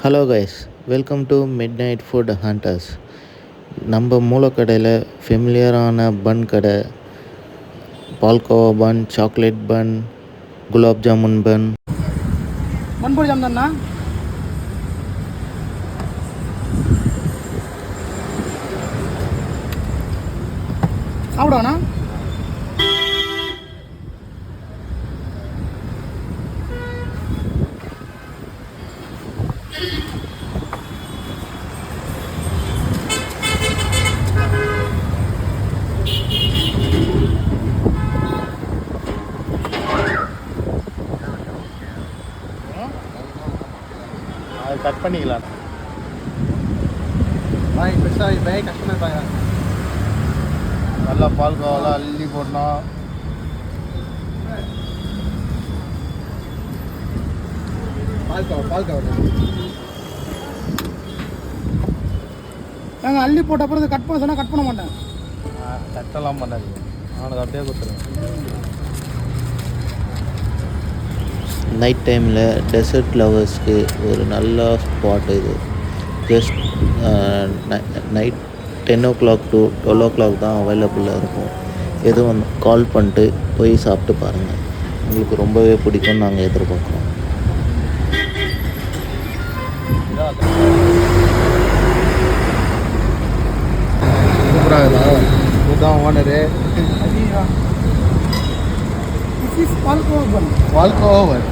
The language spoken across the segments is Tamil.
Hello guys, welcome to mid night food hunters. நம்ம மூலக்கடையில் ஃபெமிலியரான பன் கடை, பால்கோவா பன், சாக்லேட் பன், குலாப் ஜாமுன் பன். மண்பொடி ஜாம் தானே சாப்பிடுவாண்ணா. அது கட் பண்ணிக்கலாம். பாய் பெருசாக பாய் கஷ்டமாக பாய். நல்லா பால்கோவாலாம் அள்ளி போடணும். பால் கவர் நாங்கள் அள்ளி போட்ட அப்புறம் கட் பண்ண சொன்னால் கட் பண்ண மாட்டேன். கட்டெல்லாம் பண்ணாது, அவனுக்கு அப்படியே கொடுத்துருவேன். நைட் டைமில் டெசர்ட் லவர்ஸ்க்கு ஒரு நல்ல ஸ்பாட் இது. ஜஸ்ட் நைட் 10 to 12 தான் அவைலபிளாக இருக்கும். எதுவும் கால் பண்ணிட்டு போய் சாப்பிட்டு பாருங்கள், உங்களுக்கு ரொம்பவே பிடிக்கும்னு நாங்கள் எதிர்பார்க்குறோம். சூப்பராக இதுதான் ஓனரு. பால்கோவா பன்.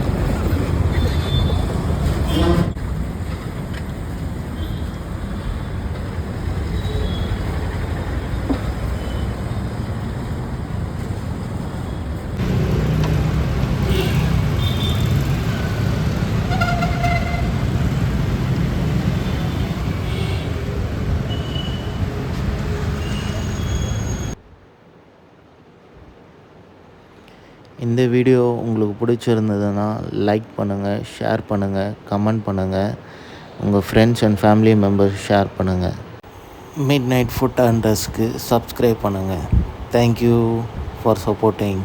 இந்த வீடியோ உங்களுக்கு பிடிச்சிருந்ததுன்னா லைக் பண்ணுங்கள், ஷேர் பண்ணுங்கள், கமெண்ட் பண்ணுங்கள், உங்கள் friends and family members share பண்ணுங்கள். மிட் நைட் ஃபுட் ஹண்டர்ஸ்க்கு சப்ஸ்கிரைப் பண்ணுங்கள். Thank you for supporting.